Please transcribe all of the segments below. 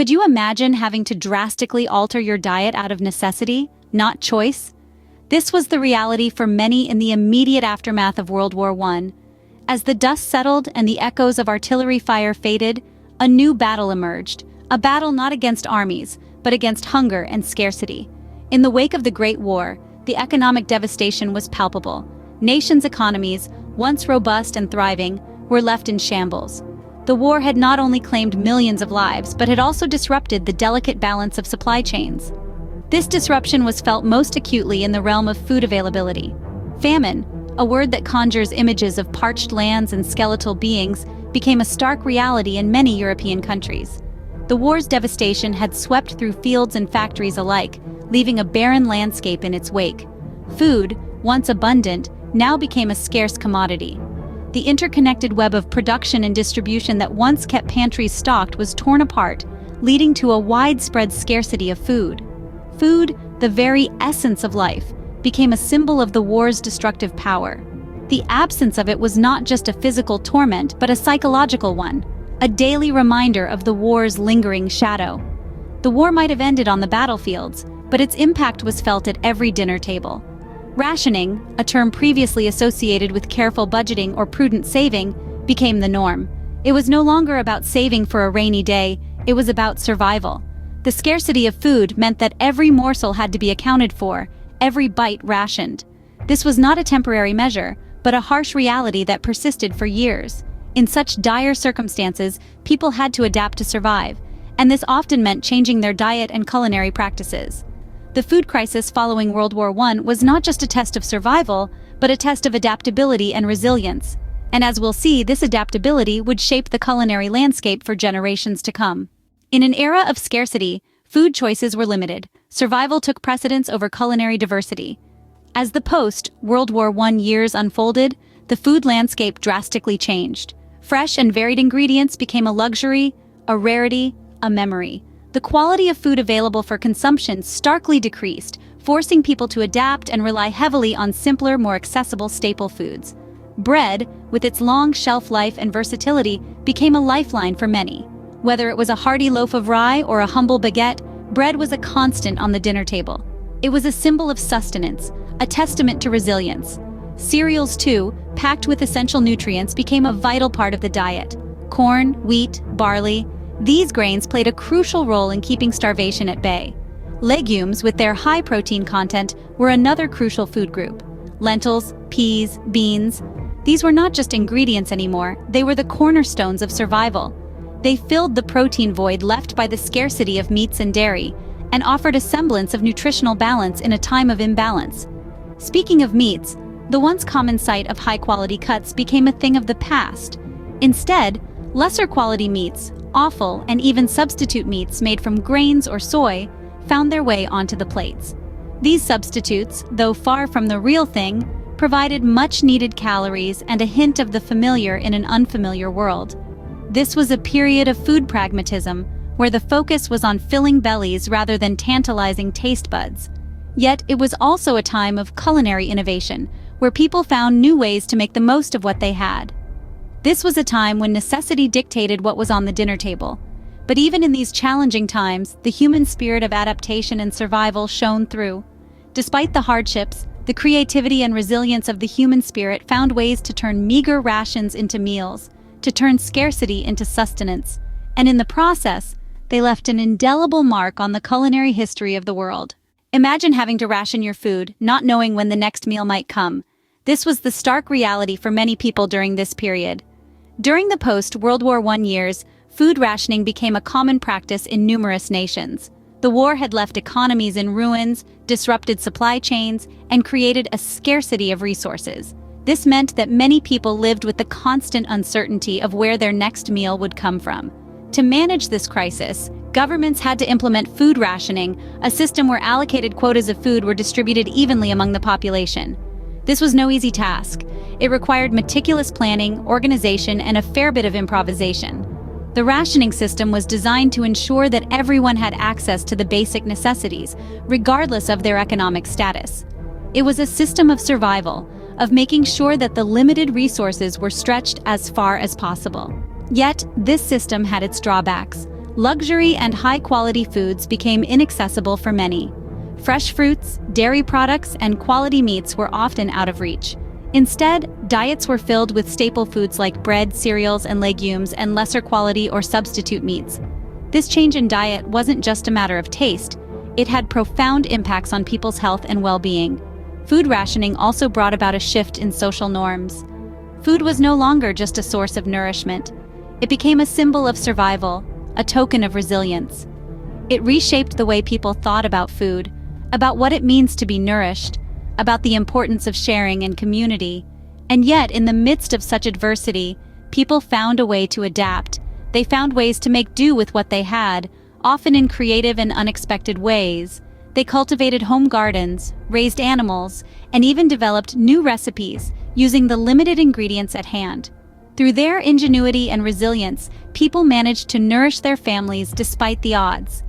Could you imagine having to drastically alter your diet out of necessity, not choice? This was the reality for many in the immediate aftermath of World War I. As the dust settled and the echoes of artillery fire faded, a new battle emerged, a battle not against armies, but against hunger and scarcity. In the wake of the Great War, the economic devastation was palpable. Nations' economies, once robust and thriving, were left in shambles. The war had not only claimed millions of lives, but had also disrupted the delicate balance of supply chains. This disruption was felt most acutely in the realm of food availability. Famine, a word that conjures images of parched lands and skeletal beings, became a stark reality in many European countries. The war's devastation had swept through fields and factories alike, leaving a barren landscape in its wake. Food, once abundant, now became a scarce commodity. The interconnected web of production and distribution that once kept pantries stocked was torn apart, leading to a widespread scarcity of food. Food, the very essence of life, became a symbol of the war's destructive power. The absence of it was not just a physical torment, but a psychological one, a daily reminder of the war's lingering shadow. The war might have ended on the battlefields, but its impact was felt at every dinner table. Rationing, a term previously associated with careful budgeting or prudent saving, became the norm. It was no longer about saving for a rainy day, it was about survival. The scarcity of food meant that every morsel had to be accounted for, every bite rationed. This was not a temporary measure, but a harsh reality that persisted for years. In such dire circumstances, people had to adapt to survive, and this often meant changing their diet and culinary practices. The food crisis following World War I was not just a test of survival, but a test of adaptability and resilience. And as we'll see, this adaptability would shape the culinary landscape for generations to come. In an era of scarcity, food choices were limited. Survival took precedence over culinary diversity. As the post-World War I years unfolded, the food landscape drastically changed. Fresh and varied ingredients became a luxury, a rarity, a memory. The quality of food available for consumption starkly decreased, forcing people to adapt and rely heavily on simpler, more accessible staple foods. Bread, with its long shelf life and versatility, became a lifeline for many. Whether it was a hearty loaf of rye or a humble baguette, bread was a constant on the dinner table. It was a symbol of sustenance, a testament to resilience. Cereals, too, packed with essential nutrients, became a vital part of the diet. Corn, wheat, barley, these grains played a crucial role in keeping starvation at bay. Legumes, with their high protein content, were another crucial food group. Lentils, peas, beans. These were not just ingredients anymore, they were the cornerstones of survival. They filled the protein void left by the scarcity of meats and dairy, and offered a semblance of nutritional balance in a time of imbalance. Speaking of meats, the once common sight of high-quality cuts became a thing of the past. Instead, lesser-quality meats, offal, and even substitute meats made from grains or soy found their way onto the plates. These substitutes, though far from the real thing, provided much-needed calories and a hint of the familiar in an unfamiliar world. This was a period of food pragmatism, where the focus was on filling bellies rather than tantalizing taste buds. Yet it was also a time of culinary innovation, where people found new ways to make the most of what they had. This was a time when necessity dictated what was on the dinner table. But even in these challenging times, the human spirit of adaptation and survival shone through. Despite the hardships, the creativity and resilience of the human spirit found ways to turn meager rations into meals, to turn scarcity into sustenance, and in the process, they left an indelible mark on the culinary history of the world. Imagine having to ration your food, not knowing when the next meal might come. This was the stark reality for many people during this period. During the post-World War I years, food rationing became a common practice in numerous nations. The war had left economies in ruins, disrupted supply chains, and created a scarcity of resources. This meant that many people lived with the constant uncertainty of where their next meal would come from. To manage this crisis, governments had to implement food rationing, a system where allocated quotas of food were distributed evenly among the population. This was no easy task. It required meticulous planning, organization, and a fair bit of improvisation. The rationing system was designed to ensure that everyone had access to the basic necessities, regardless of their economic status. It was a system of survival, of making sure that the limited resources were stretched as far as possible. Yet, this system had its drawbacks. Luxury and high-quality foods became inaccessible for many. Fresh fruits, dairy products, and quality meats were often out of reach. Instead, diets were filled with staple foods like bread, cereals, and legumes, and lesser quality or substitute meats. This change in diet wasn't just a matter of taste, it had profound impacts on people's health and well-being. Food rationing also brought about a shift in social norms. Food was no longer just a source of nourishment. It became a symbol of survival, a token of resilience. It reshaped the way people thought about food, about what it means to be nourished, about the importance of sharing and community. And yet, in the midst of such adversity, people found a way to adapt. They found ways to make do with what they had, often in creative and unexpected ways. They cultivated home gardens, raised animals, and even developed new recipes using the limited ingredients at hand. Through their ingenuity and resilience, people managed to nourish their families despite the odds.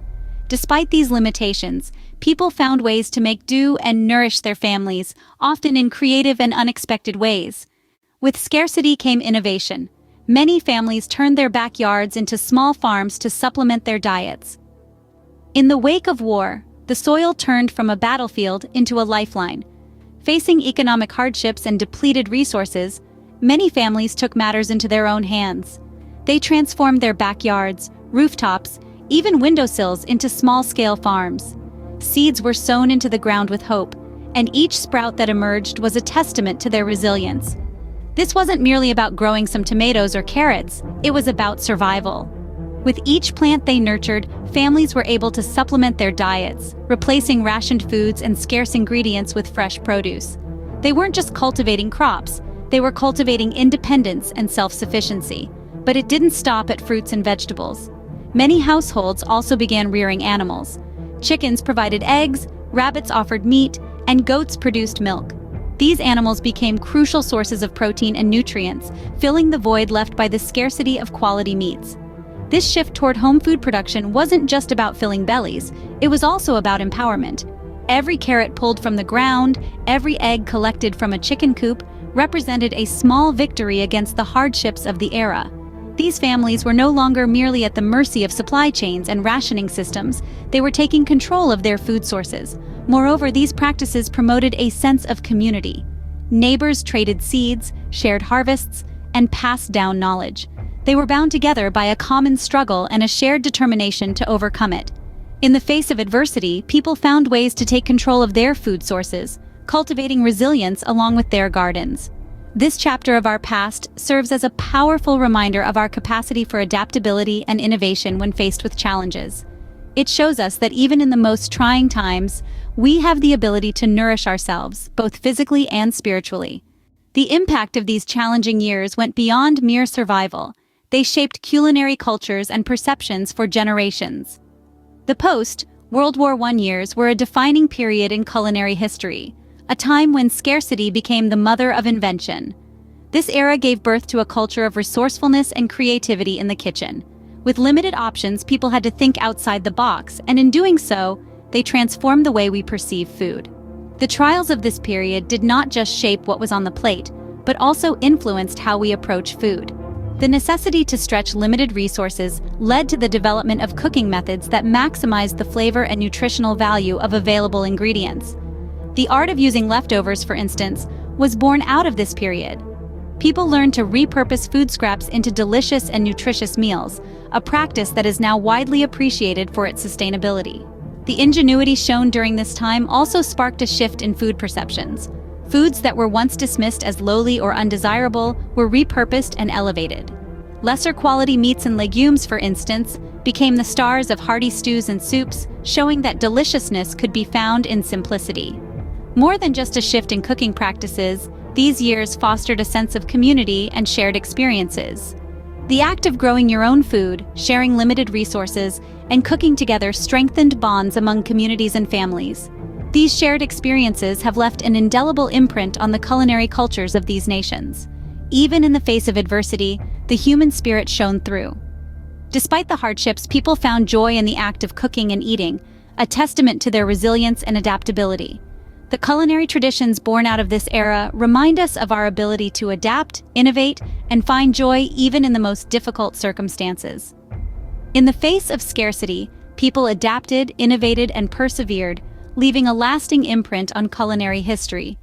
Despite these limitations, people found ways to make do and nourish their families, often in creative and unexpected ways. With scarcity came innovation. Many families turned their backyards into small farms to supplement their diets. In the wake of war, the soil turned from a battlefield into a lifeline. Facing economic hardships and depleted resources, many families took matters into their own hands. They transformed their backyards, rooftops, even windowsills into small-scale farms. Seeds were sown into the ground with hope, and each sprout that emerged was a testament to their resilience. This wasn't merely about growing some tomatoes or carrots, it was about survival. With each plant they nurtured, families were able to supplement their diets, replacing rationed foods and scarce ingredients with fresh produce. They weren't just cultivating crops, they were cultivating independence and self-sufficiency. But it didn't stop at fruits and vegetables. Many households also began rearing animals. Chickens provided eggs, rabbits offered meat, and goats produced milk. These animals became crucial sources of protein and nutrients, filling the void left by the scarcity of quality meats. This shift toward home food production wasn't just about filling bellies, it was also about empowerment. Every carrot pulled from the ground, every egg collected from a chicken coop, represented a small victory against the hardships of the era. These families were no longer merely at the mercy of supply chains and rationing systems, they were taking control of their food sources. Moreover, these practices promoted a sense of community. Neighbors traded seeds, shared harvests, and passed down knowledge. They were bound together by a common struggle and a shared determination to overcome it. In the face of adversity, people found ways to take control of their food sources, cultivating resilience along with their gardens. This chapter of our past serves as a powerful reminder of our capacity for adaptability and innovation when faced with challenges. It shows us that even in the most trying times, we have the ability to nourish ourselves, both physically and spiritually. The impact of these challenging years went beyond mere survival. They shaped culinary cultures and perceptions for generations. The post-World War I years were a defining period in culinary history, a time when scarcity became the mother of invention. This era gave birth to a culture of resourcefulness and creativity in the kitchen. With limited options, people had to think outside the box, and in doing so, they transformed the way we perceive food. The trials of this period did not just shape what was on the plate, but also influenced how we approach food. The necessity to stretch limited resources led to the development of cooking methods that maximized the flavor and nutritional value of available ingredients. The art of using leftovers, for instance, was born out of this period. People learned to repurpose food scraps into delicious and nutritious meals, a practice that is now widely appreciated for its sustainability. The ingenuity shown during this time also sparked a shift in food perceptions. Foods that were once dismissed as lowly or undesirable were repurposed and elevated. Lesser quality meats and legumes, for instance, became the stars of hearty stews and soups, showing that deliciousness could be found in simplicity. More than just a shift in cooking practices, these years fostered a sense of community and shared experiences. The act of growing your own food, sharing limited resources, and cooking together strengthened bonds among communities and families. These shared experiences have left an indelible imprint on the culinary cultures of these nations. Even in the face of adversity, the human spirit shone through. Despite the hardships, people found joy in the act of cooking and eating, a testament to their resilience and adaptability. The culinary traditions born out of this era remind us of our ability to adapt, innovate, and find joy even in the most difficult circumstances. In the face of scarcity, people adapted, innovated, and persevered, leaving a lasting imprint on culinary history.